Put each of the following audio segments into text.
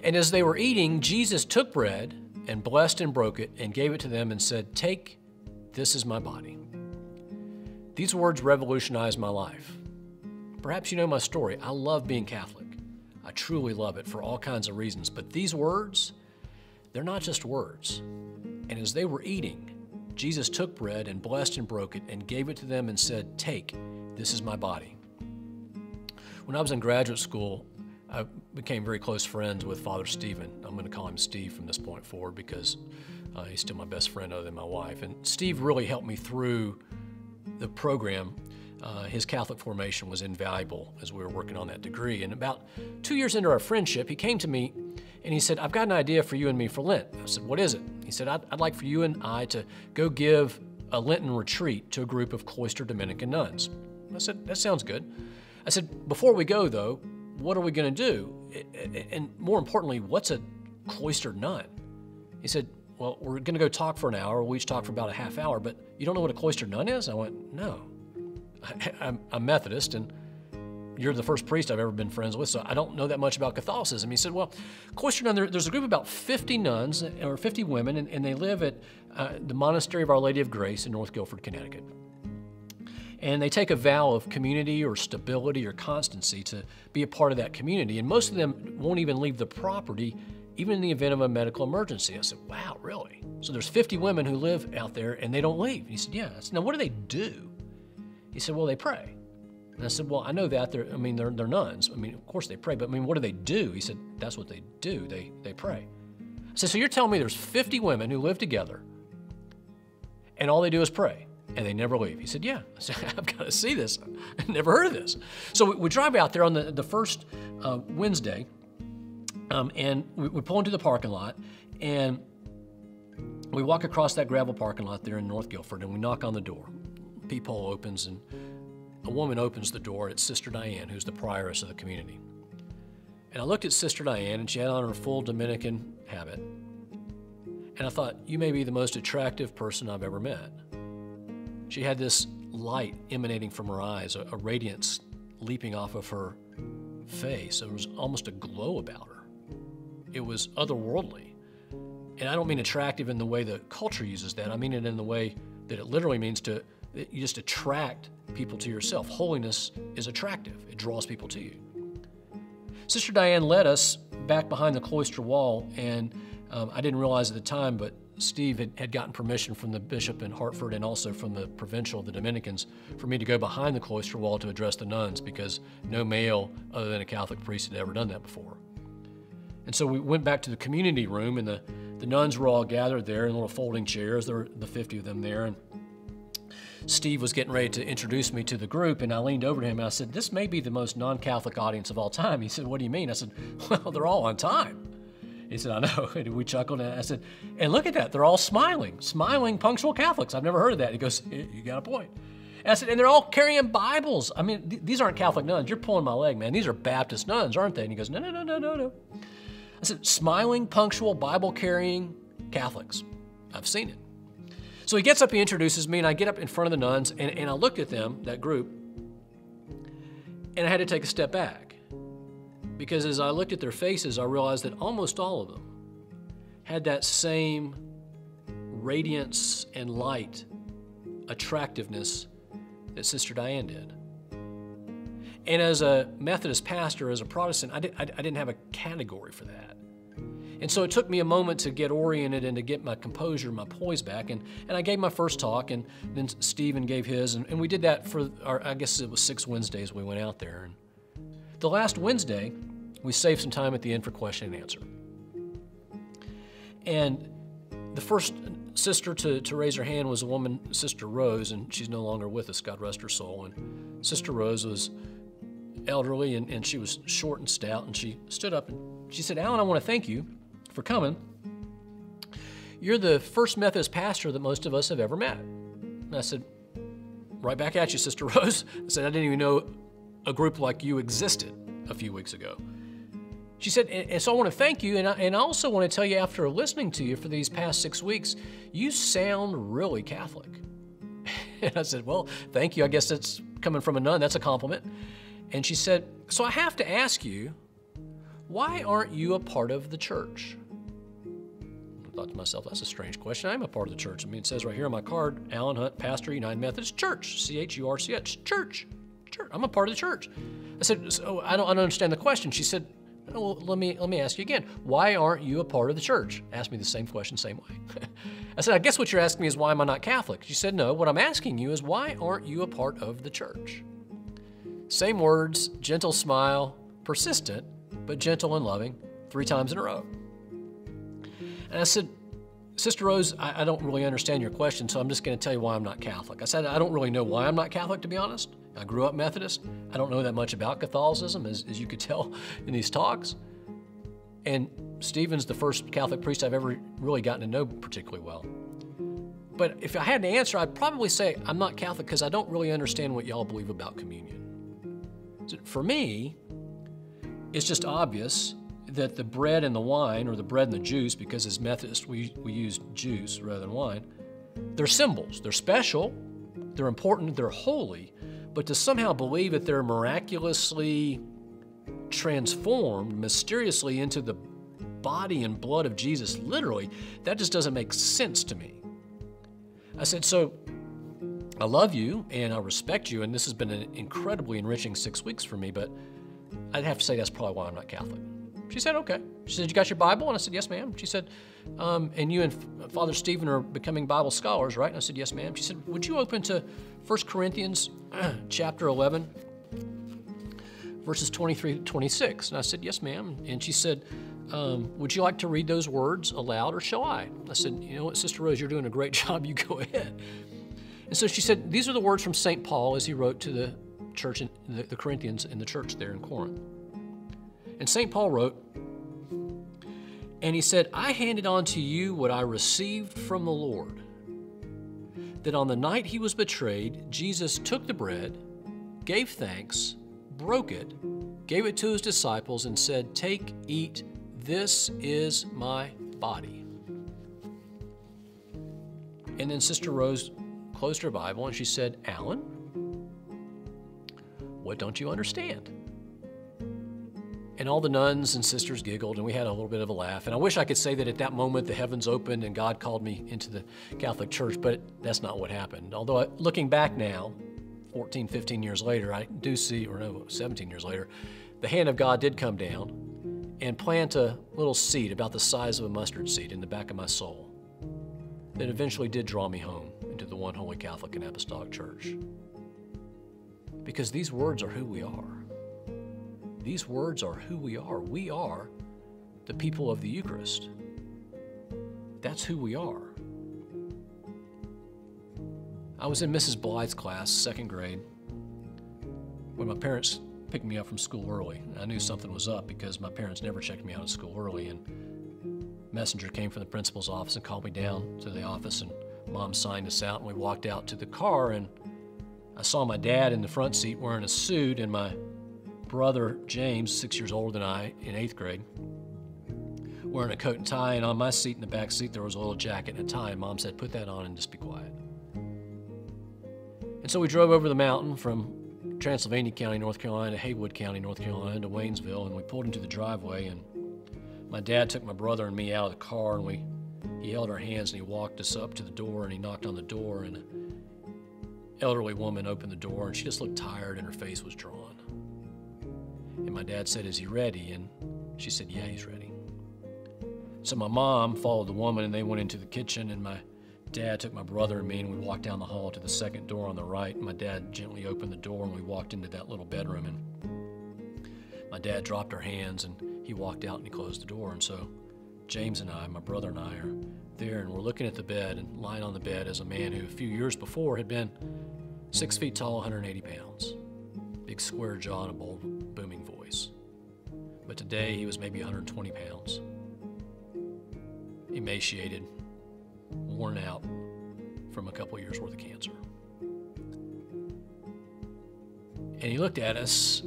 And as they were eating, Jesus took bread and blessed and broke it and gave it to them and said, "Take, this is my body." These words revolutionized my life. Perhaps you know my story. I love being Catholic. I truly love it for all kinds of reasons. But these words, they're not just words. And as they were eating, Jesus took bread and blessed and broke it and gave it to them and said, "Take, this is my body." When I was in graduate school, I became very close friends with Father Stephen. I'm going to call him Steve from this point forward because he's still my best friend other than my wife. And Steve really helped me through the program. His Catholic formation was invaluable as we were working on that degree. And about 2 years into our friendship, he came to me and he said, "I've got an idea for you and me for Lent." I said, "What is it?" He said, I'd like for you and I to go give a Lenten retreat to a group of cloistered Dominican nuns." I said, "That sounds good." I said, "Before we go, though, what are we going to do? And more importantly, what's a cloistered nun?" He said, "Well, we're going to go talk for an hour. We'll each talk for about a half hour, but you don't know what a cloistered nun is?" I went, "No. I'm Methodist, and you're the first priest I've ever been friends with, so I don't know that much about Catholicism." He said, "Well, cloistered nun, there's a group of about 50 nuns, or 50 women, and they live at the Monastery of Our Lady of Grace in North Guilford, Connecticut. And they take a vow of community or stability or constancy to be a part of that community. And most of them won't even leave the property, even in the event of a medical emergency." I said, "Wow, really? So there's 50 women who live out there and they don't leave?" He said, "Yeah." I said, "Now what do they do?" He said, "Well, they pray." And I said, "Well, I know that. They're nuns. Of course they pray, but what do they do?" He said, "That's what they do. They pray." I said, "So you're telling me there's 50 women who live together and all they do is pray and they never leave?" He said, "Yeah." I said, "I've got to see this. I've never heard of this." So we drive out there on the first Wednesday, and we pull into the parking lot, and we walk across that gravel parking lot there in North Guilford, and we knock on the door. Peephole opens, and a woman opens the door. It's Sister Diane, who's the prioress of the community. And I looked at Sister Diane, and she had on her full Dominican habit. And I thought, you may be the most attractive person I've ever met. She had this light emanating from her eyes, a radiance leaping off of her face. There was almost a glow about her. It was otherworldly. And I don't mean attractive in the way the culture uses that. I mean it in the way that it literally means you just attract people to yourself. Holiness is attractive. It draws people to you. Sister Diane led us back behind the cloister wall, and I didn't realize at the time, but Steve had gotten permission from the bishop in Hartford and also from the provincial of the Dominicans for me to go behind the cloister wall to address the nuns, because no male other than a Catholic priest had ever done that before. And so we went back to the community room, and the nuns were all gathered there in little folding chairs. There were the 50 of them there, and Steve was getting ready to introduce me to the group, and I leaned over to him and I said, "This may be the most non-Catholic audience of all time." He said, "What do you mean?" I said, "Well, they're all on time." He said, "I know." And we chuckled, and I said, "And look at that, they're all smiling punctual Catholics. I've never heard of that." He goes, "You got a point." And I said, "And they're all carrying Bibles. These aren't Catholic nuns. You're pulling my leg, man. These are Baptist nuns, aren't they?" And he goes, No. I said, "Smiling, punctual, Bible-carrying Catholics. I've seen it." So he gets up, he introduces me, and I get up in front of the nuns, and I looked at them, that group, and I had to take a step back. Because as I looked at their faces, I realized that almost all of them had that same radiance and light, attractiveness that Sister Diane did. And as a Methodist pastor, as a Protestant, I didn't have a category for that. And so it took me a moment to get oriented and to get my composure, my poise back. And I gave my first talk, and then Stephen gave his. And we did that for, I guess it was 6 Wednesdays we went out there. And the last Wednesday, we saved some time at the end for question and answer. And the first sister to raise her hand was a woman, Sister Rose, and she's no longer with us, God rest her soul. And Sister Rose was elderly, and she was short and stout, and she stood up and she said, "Alan, I want to thank you for coming. You're the first Methodist pastor that most of us have ever met." And I said, "Right back at you, Sister Rose." I said, "I didn't even know a group like you existed a few weeks ago." She said, "And so I want to thank you, and I also want to tell you, after listening to you for these past 6 weeks, you sound really Catholic." And I said, "Well, thank you. I guess that's coming from a nun. That's a compliment." And she said, "So I have to ask you, why aren't you a part of the church? I thought to myself, that's a strange question. I'm a part of the church. I mean, it says right here on my card, Alan Hunt, pastor, United Methodist Church, CHURCH, church. I'm a part of the church. I said, so I don't understand the question. She said, oh, well, let me ask you again. Why aren't you a part of the church? Asked me the same question, same way. I said, I guess what you're asking me is why am I not Catholic? She said, no, what I'm asking you is why aren't you a part of the church? Same words, gentle smile, persistent, but gentle and loving, 3 times in a row. And I said, Sister Rose, I don't really understand your question, so I'm just going to tell you why I'm not Catholic. I said, I don't really know why I'm not Catholic, to be honest. I grew up Methodist. I don't know that much about Catholicism, as you could tell in these talks. And Stephen's the first Catholic priest I've ever really gotten to know particularly well. But if I had to answer, I'd probably say I'm not Catholic because I don't really understand what y'all believe about communion. So for me, it's just obvious that the bread and the wine, or the bread and the juice, because as Methodists we use juice rather than wine, they're symbols. They're special, they're important, they're holy, but to somehow believe that they're miraculously transformed mysteriously into the body and blood of Jesus, literally, that just doesn't make sense to me. I said, so I love you and I respect you, and this has been an incredibly enriching 6 weeks for me, but I'd have to say that's probably why I'm not Catholic. She said, okay. She said, you got your Bible? And I said, yes, ma'am. She said, and you and Father Stephen are becoming Bible scholars, right? And I said, yes, ma'am. She said, would you open to 1 Corinthians chapter 11, verses 23 to 26? And I said, yes, ma'am. And she said, would you like to read those words aloud, or shall I? I said, you know what, Sister Rose, you're doing a great job. You go ahead. And so she said, these are the words from St. Paul as he wrote to the church, in the Corinthians in the church there in Corinth. And St. Paul wrote, and he said, I handed on to you what I received from the Lord, that on the night he was betrayed, Jesus took the bread, gave thanks, broke it, gave it to his disciples, and said, take, eat, this is my body. And then Sister Rose closed her Bible and she said, Alan, what don't you understand? And all the nuns and sisters giggled, and we had a little bit of a laugh. And I wish I could say that at that moment the heavens opened and God called me into the Catholic Church, but that's not what happened. Although looking back now, 14, 15 years later, I do see, or no, 17 years later, the hand of God did come down and plant a little seed about the size of a mustard seed in the back of my soul that eventually did draw me home into the one holy Catholic and Apostolic Church. Because these words are who we are. These words are who we are. We are the people of the Eucharist. That's who we are. I was in Mrs. Blythe's class, 2nd grade, when my parents picked me up from school early. I knew something was up because my parents never checked me out of school early, and a messenger came from the principal's office and called me down to the office, and Mom signed us out, and we walked out to the car, and I saw my dad in the front seat wearing a suit, and my brother, James, 6 years older than I, in 8th grade, wearing a coat and tie, and on my seat in the back seat there was a little jacket and a tie, and Mom said, put that on and just be quiet. And so we drove over the mountain from Transylvania County, North Carolina, to Haywood County, North Carolina, to Waynesville, and we pulled into the driveway, and my dad took my brother and me out of the car, and he held our hands, and he walked us up to the door, and he knocked on the door, and an elderly woman opened the door, and she just looked tired, and her face was drawn. And my dad said, is he ready? And she said, yeah, he's ready. So my mom followed the woman, and they went into the kitchen, and my dad took my brother and me, and we walked down the hall to the second door on the right. And my dad gently opened the door, and we walked into that little bedroom, and my dad dropped our hands, and he walked out and he closed the door. And so James and I, my brother and I, are there, and we're looking at the bed, and lying on the bed is a man who a few years before had been 6 feet tall, 180 pounds, big square jaw and a bold, booming voice. But today he was maybe 120 pounds, emaciated, worn out from a couple years worth of cancer. And he looked at us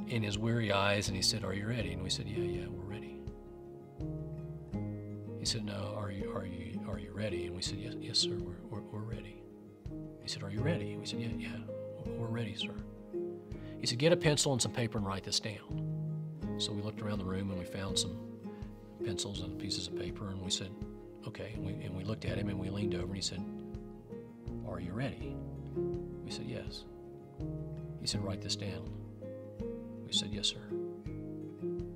in his weary eyes, and he said, are you ready? And we said, yeah, we're ready. He said, no, are you ready? And we said, yes, sir, we're ready. He said, are you ready? And we said, yeah, we're ready, sir. He said, get a pencil and some paper and write this down. So we looked around the room and we found some pencils and pieces of paper, and we said, okay. And we looked at him and we leaned over and he said, are you ready? We said, yes. He said, write this down. We said, yes, sir. And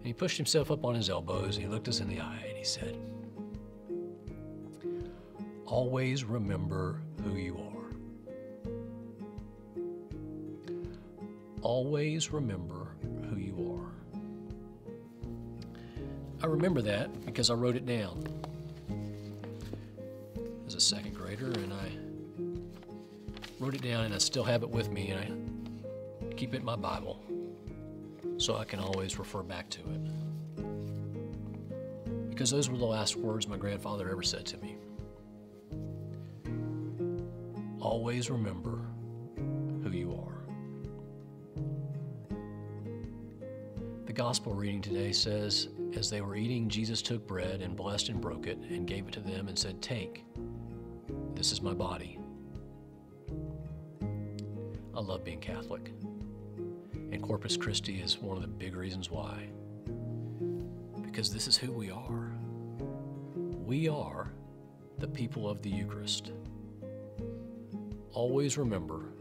he pushed himself up on his elbows, and he looked us in the eye, and he said, always remember who you are. Always remember who you are. I remember that because I wrote it down as a second grader, and I wrote it down, and I still have it with me, and I keep it in my Bible so I can always refer back to it. Because those were the last words my grandfather ever said to me. Always remember who you are. The gospel reading today says, as they were eating, Jesus took bread and blessed and broke it and gave it to them and said, take, this is my body. I love being Catholic, and Corpus Christi is one of the big reasons why. Because this is who we are. We are the people of the Eucharist. Always remember